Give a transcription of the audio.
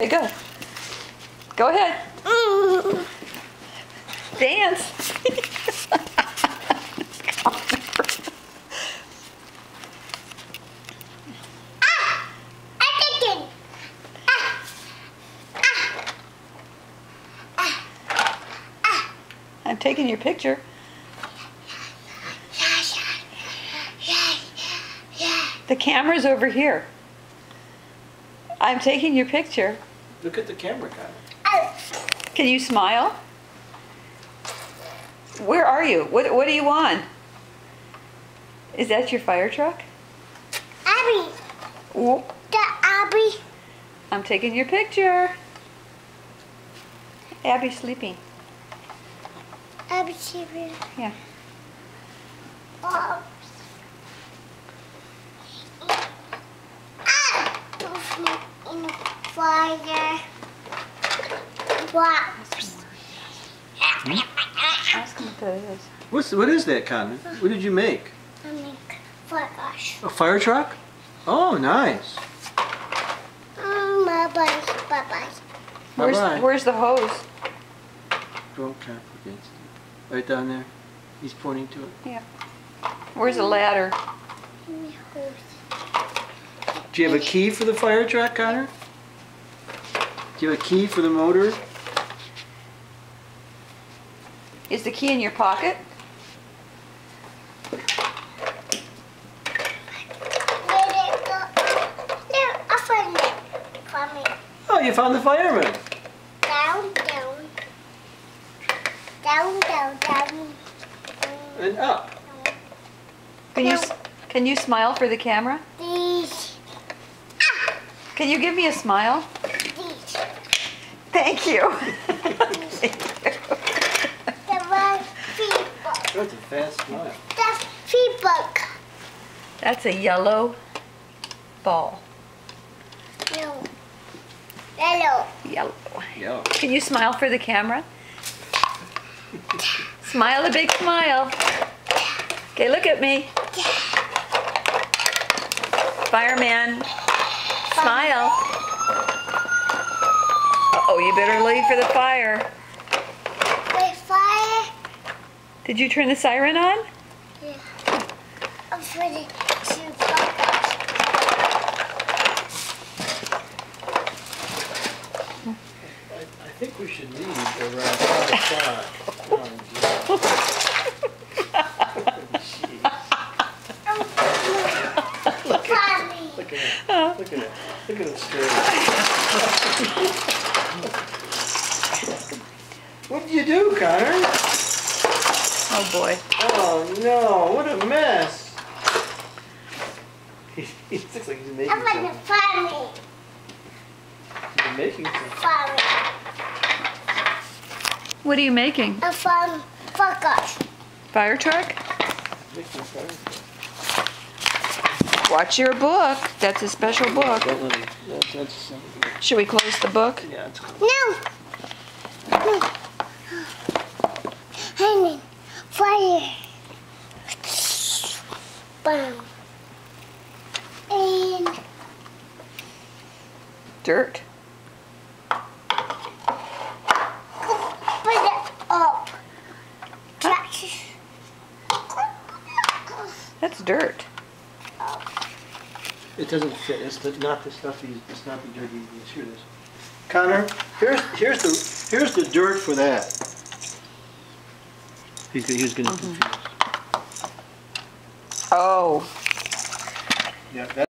Okay, go. Go ahead. Dance. I'm taking your picture. The camera's over here. I'm taking your picture. Look at the camera, guy. Can you smile? Where are you? What are you on? Is that your fire truck? Abby. Ooh. The Abby. I'm taking your picture. Abby's sleeping. Abby sleeping. Yeah. Oh. In the fire. What? Ask him what that is. What is that, Connor? What did you make? I make flash. A fire truck? Oh, nice. Bye-bye. Bye-bye. Bye-bye. Where's the hose? Don't tap against it. Right down there. He's pointing to it. Yeah. Where's the ladder? Do you have a key for the fire truck, Connor? Do you have a key for the motor? Is the key in your pocket? Oh, you found the fireman. Down, down. Down, down, down. And up. Can you smile for the camera? These. Can you give me a smile? These. Thank you. The one feedback. That's a fast smile. That's feedback. That's a yellow ball. No. Hello. Yellow. Yeah. Can you smile for the camera? Smile a big smile. Okay, look at me. Fireman. Smile. Uh-oh, you better leave for the fire. Wait, fire. Did you turn the siren on? Yeah. I'm ready to focus. I think we should leave around 5 o'clock. Oh, Look at it. Look at it. Look at it straight. What did you do, Connor? Oh boy. Oh no, what a mess. He looks like he's making I'm going to something. fire. He's making something. Fire. What are you making? I'm from focus. Fire truck? Making fire. Watch your book. That's a special book. Don't let him. That's Should we close the book? yeah, it's cool. No. No. Honey, fire. Boom. And Dirt. put it up. Touch. That's dirt. It doesn't fit. It's not the stuff it's not the dirt he uses. Here it is. Connor, here's the dirt for that. He's getting confused. Oh. Yeah,